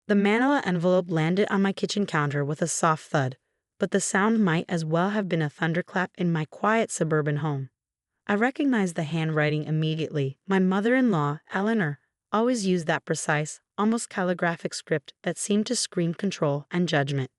The manila envelope landed on my kitchen counter with a soft thud, but the sound might as well have been a thunderclap in my quiet suburban home. I recognized the handwriting immediately. My mother-in-law, Eleanor, always used that precise, almost calligraphic script that seemed to scream control and judgment.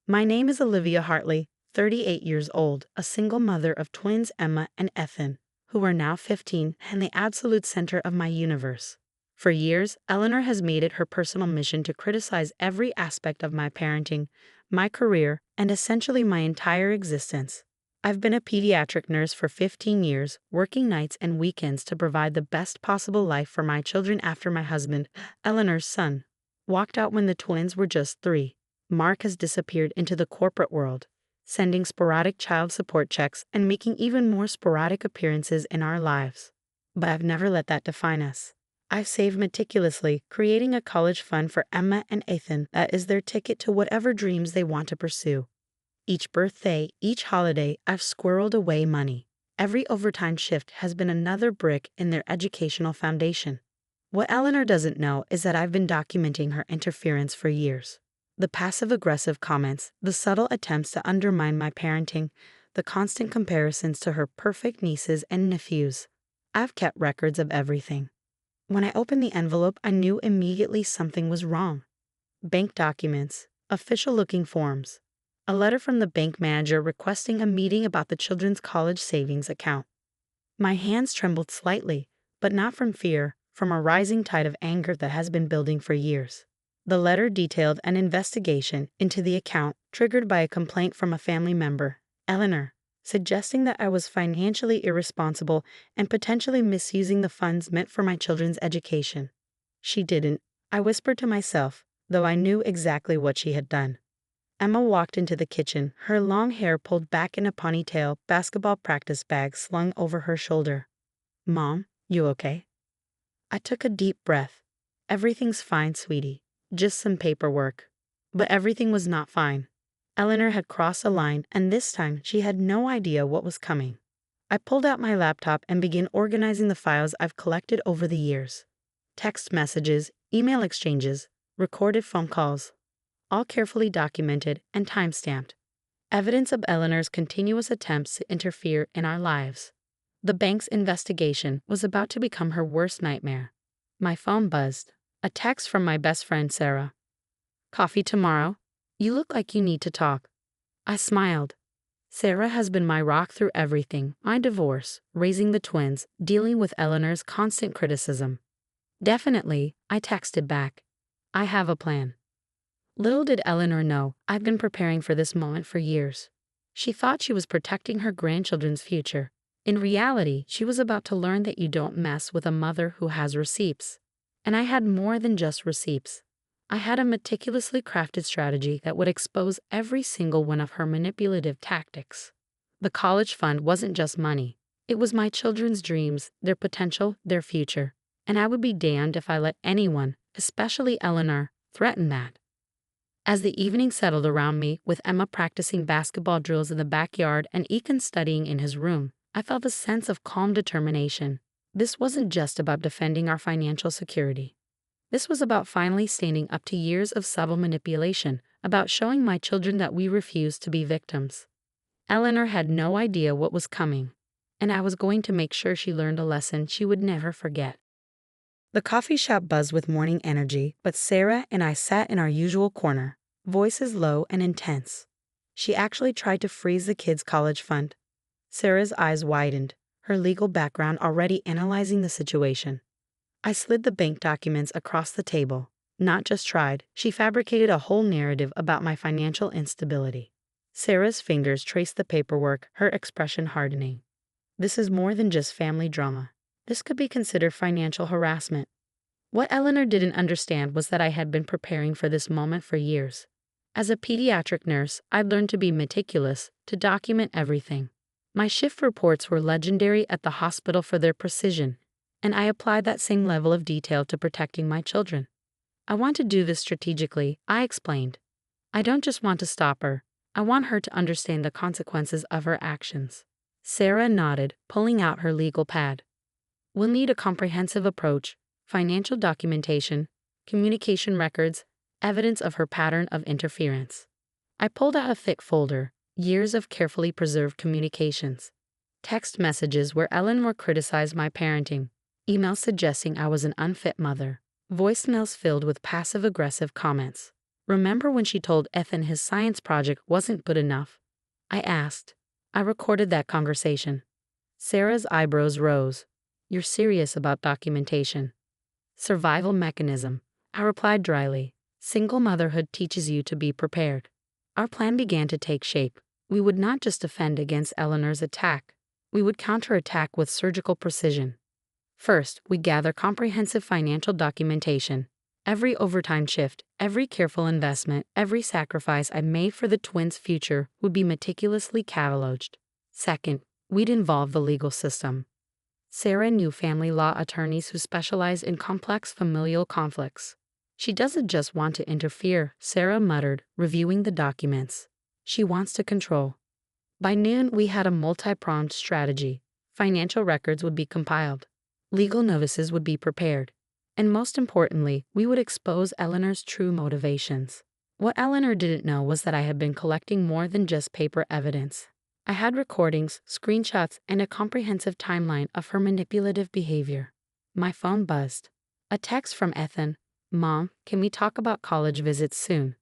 My name is Olivia Hartley, 38 years old, a single mother of twins Emma and Ethan, who are now 15 and the absolute center of my universe. For years, Eleanor has made it her personal mission to criticize every aspect of my parenting, my career, and essentially my entire existence. I've been a pediatric nurse for 15 years, working nights and weekends to provide the best possible life for my children after my husband, Eleanor's son, walked out when the twins were just 3. Mark has disappeared into the corporate world, sending sporadic child support checks and making even more sporadic appearances in our lives. But I've never let that define us. I've saved meticulously, creating a college fund for Emma and Ethan that is their ticket to whatever dreams they want to pursue. Each birthday, each holiday, I've squirreled away money. Every overtime shift has been another brick in their educational foundation. What Eleanor doesn't know is that I've been documenting her interference for years. The passive-aggressive comments, the subtle attempts to undermine my parenting, the constant comparisons to her perfect nieces and nephews. I've kept records of everything. When I opened the envelope, I knew immediately something was wrong. Bank documents, official-looking forms, a letter from the bank manager requesting a meeting about the children's college savings account. My hands trembled slightly, but not from fear, from a rising tide of anger that has been building for years. The letter detailed an investigation into the account triggered by a complaint from a family member, Eleanor, suggesting that I was financially irresponsible and potentially misusing the funds meant for my children's education. She didn't, I whispered to myself, though I knew exactly what she had done. Emma walked into the kitchen, her long hair pulled back in a ponytail, basketball practice bag slung over her shoulder. "Mom, you okay?" I took a deep breath. "Everything's fine, sweetie. Just some paperwork." But everything was not fine. Eleanor had crossed a line, and this time she had no idea what was coming. I pulled out my laptop and began organizing the files I've collected over the years. Text messages, email exchanges, recorded phone calls, all carefully documented and time-stamped. Evidence of Eleanor's continuous attempts to interfere in our lives. The bank's investigation was about to become her worst nightmare. My phone buzzed. A text from my best friend Sarah. "Coffee tomorrow? You look like you need to talk." I smiled. Sarah has been my rock through everything: my divorce, raising the twins, dealing with Eleanor's constant criticism. "Definitely," I texted back. "I have a plan." Little did Eleanor know, I've been preparing for this moment for years. She thought she was protecting her grandchildren's future. In reality, she was about to learn that you don't mess with a mother who has receipts. And I had more than just receipts. I had a meticulously crafted strategy that would expose every single one of her manipulative tactics. The college fund wasn't just money. It was my children's dreams, their potential, their future. And I would be damned if I let anyone, especially Eleanor, threaten that. As the evening settled around me, with Emma practicing basketball drills in the backyard and Ethan studying in his room, I felt a sense of calm determination. This wasn't just about defending our financial security. This was about finally standing up to years of subtle manipulation, about showing my children that we refused to be victims. Eleanor had no idea what was coming, and I was going to make sure she learned a lesson she would never forget. The coffee shop buzzed with morning energy, but Sarah and I sat in our usual corner, voices low and intense. She actually tried to freeze the kids' college fund. Sarah's eyes widened, her legal background already analyzing the situation. I slid the bank documents across the table. Not just tried, she fabricated a whole narrative about my financial instability. Sarah's fingers traced the paperwork, her expression hardening. This is more than just family drama. This could be considered financial harassment. What Eleanor didn't understand was that I had been preparing for this moment for years. As a pediatric nurse, I'd learned to be meticulous, to document everything. My shift reports were legendary at the hospital for their precision, and I applied that same level of detail to protecting my children. I want to do this strategically, I explained. I don't just want to stop her. I want her to understand the consequences of her actions. Sarah nodded, pulling out her legal pad. We'll need a comprehensive approach: financial documentation, communication records, evidence of her pattern of interference. I pulled out a thick folder, years of carefully preserved communications. Text messages where Eleanor criticized my parenting, emails suggesting I was an unfit mother, voicemails filled with passive-aggressive comments. Remember when she told Ethan his science project wasn't good enough? I asked. I recorded that conversation. Sarah's eyebrows rose. You're serious about documentation? Survival mechanism, I replied dryly. Single motherhood teaches you to be prepared. Our plan began to take shape. We would not just defend against Eleanor's attack. We would counterattack with surgical precision. First, we gather comprehensive financial documentation. Every overtime shift, every careful investment, every sacrifice I made for the twins' future would be meticulously cataloged. Second, we'd involve the legal system. Sarah knew family law attorneys who specialize in complex familial conflicts. She doesn't just want to interfere, Sarah muttered, reviewing the documents. She wants to control. By noon, we had a multi-pronged strategy. Financial records would be compiled. Legal notices would be prepared. And most importantly, we would expose Eleanor's true motivations. What Eleanor didn't know was that I had been collecting more than just paper evidence. I had recordings, screenshots, and a comprehensive timeline of her manipulative behavior. My phone buzzed. A text from Ethan. Mom, can we talk about college visits soon?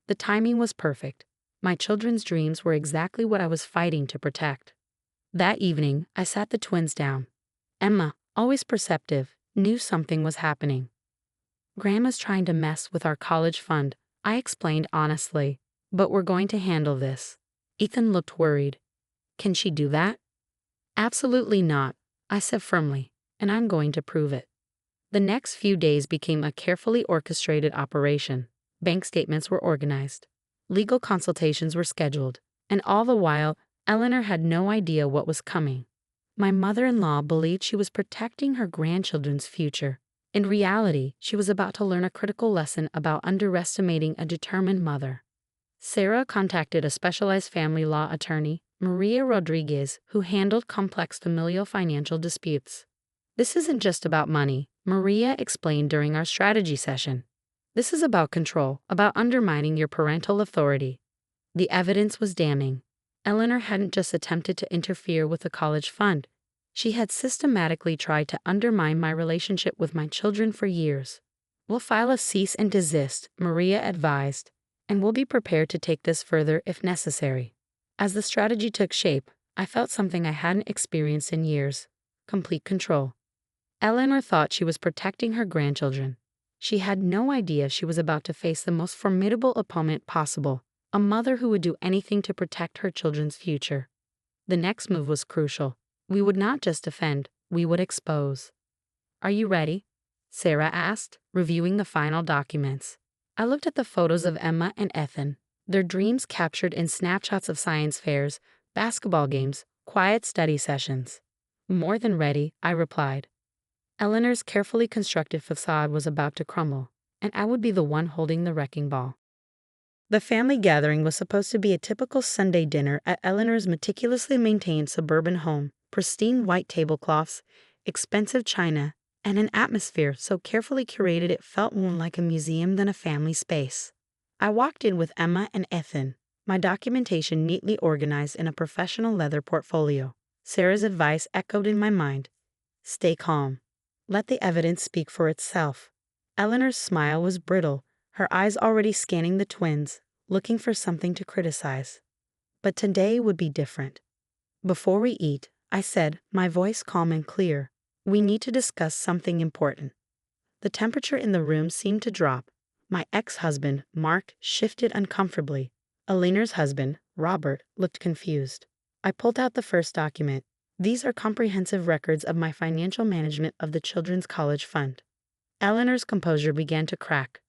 The timing was perfect. My children's dreams were exactly what I was fighting to protect. That evening, I sat the twins down. Emma, always perceptive, knew something was happening. Grandma's trying to mess with our college fund, I explained honestly. But we're going to handle this. Ethan looked worried. Can she do that? Absolutely not, I said firmly, and I'm going to prove it. The next few days became a carefully orchestrated operation. Bank statements were organized. Legal consultations were scheduled, and all the while, Eleanor had no idea what was coming. My mother-in-law believed she was protecting her grandchildren's future. In reality, she was about to learn a critical lesson about underestimating a determined mother. Sarah contacted a specialized family law attorney, Maria Rodriguez, who handled complex familial financial disputes. This isn't just about money, Maria explained during our strategy session. This is about control, about undermining your parental authority. The evidence was damning. Eleanor hadn't just attempted to interfere with the college fund. She had systematically tried to undermine my relationship with my children for years. We'll file a cease and desist, Maria advised, and we'll be prepared to take this further if necessary. As the strategy took shape, I felt something I hadn't experienced in years: complete control. Eleanor thought she was protecting her grandchildren. She had no idea she was about to face the most formidable opponent possible, a mother who would do anything to protect her children's future. The next move was crucial. We would not just defend, we would expose. Are you ready? Sarah asked, reviewing the final documents. I looked at the photos of Emma and Ethan, their dreams captured in snapshots of science fairs, basketball games, quiet study sessions. More than ready, I replied. Eleanor's carefully constructed facade was about to crumble, and I would be the one holding the wrecking ball. The family gathering was supposed to be a typical Sunday dinner at Eleanor's meticulously maintained suburban home: pristine white tablecloths, expensive china, and an atmosphere so carefully curated it felt more like a museum than a family space. I walked in with Emma and Ethan, my documentation neatly organized in a professional leather portfolio. Sarah's advice echoed in my mind. Stay calm. Let the evidence speak for itself. Eleanor's smile was brittle, her eyes already scanning the twins, looking for something to criticize. But today would be different. Before we eat, I said, my voice calm and clear, we need to discuss something important. The temperature in the room seemed to drop. My ex-husband, Mark, shifted uncomfortably. Eleanor's husband, Robert, looked confused. I pulled out the first document. These are comprehensive records of my financial management of the children's college fund. Eleanor's composure began to crack.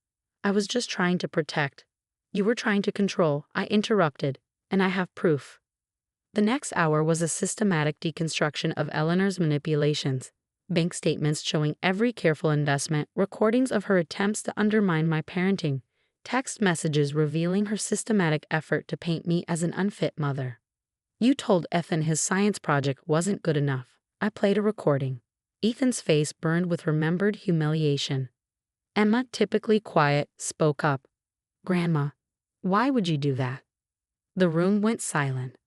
I was just trying to protect. You were trying to control, I interrupted, and I have proof. The next hour was a systematic deconstruction of Eleanor's manipulations. Bank statements showing every careful investment, recordings of her attempts to undermine my parenting, text messages revealing her systematic effort to paint me as an unfit mother. You told Ethan his science project wasn't good enough. I played a recording. Ethan's face burned with remembered humiliation. Emma, typically quiet, spoke up. "Grandma, why would you do that?" The room went silent.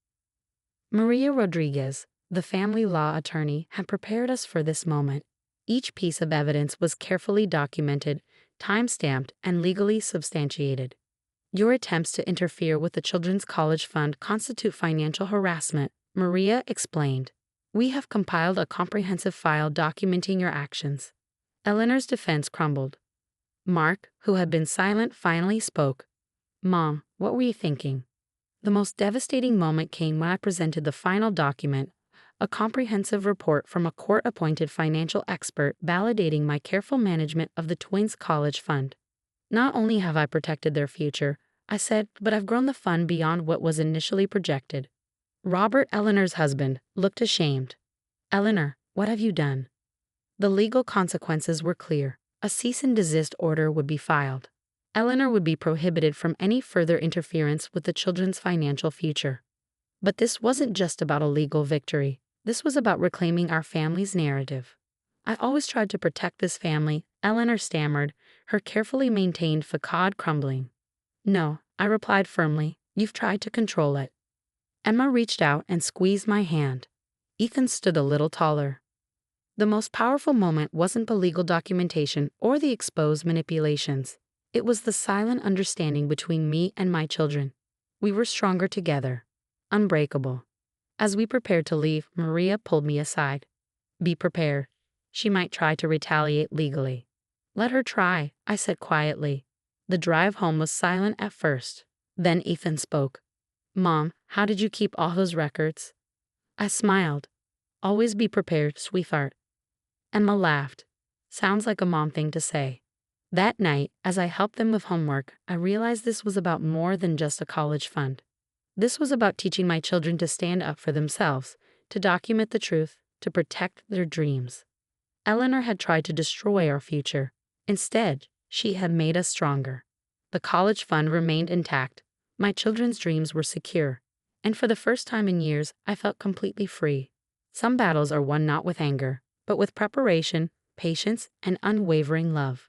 Maria Rodriguez, the family law attorney, had prepared us for this moment. Each piece of evidence was carefully documented, time-stamped, and legally substantiated. "Your attempts to interfere with the Children's College Fund constitute financial harassment," Maria explained. "We have compiled a comprehensive file documenting your actions." Eleanor's defense crumbled. Mark, who had been silent, finally spoke. "Mom, what were you thinking?" The most devastating moment came when I presented the final document, a comprehensive report from a court-appointed financial expert validating my careful management of the twins' college fund. "Not only have I protected their future," I said, "but I've grown the fund beyond what was initially projected." Robert, Eleanor's husband, looked ashamed. "Eleanor, what have you done?" The legal consequences were clear. A cease and desist order would be filed. Eleanor would be prohibited from any further interference with the children's financial future. But this wasn't just about a legal victory. This was about reclaiming our family's narrative. "I always tried to protect this family," Eleanor stammered, her carefully maintained facade crumbling. "No," I replied firmly, "you've tried to control it." Emma reached out and squeezed my hand. Ethan stood a little taller. The most powerful moment wasn't the legal documentation or the exposed manipulations. It was the silent understanding between me and my children. We were stronger together. Unbreakable. As we prepared to leave, Maria pulled me aside. "Be prepared. She might try to retaliate legally." "Let her try," I said quietly. The drive home was silent at first. Then Ethan spoke. "Mom, how did you keep all those records?" I smiled. "Always be prepared, sweetheart." Emma laughed. Sounds like a mom thing to say. That night, as I helped them with homework, I realized this was about more than just a college fund. This was about teaching my children to stand up for themselves, to document the truth, to protect their dreams. Eleanor had tried to destroy our future. Instead, she had made us stronger. The college fund remained intact. My children's dreams were secure. And for the first time in years, I felt completely free. Some battles are won not with anger, but with preparation, patience, and unwavering love.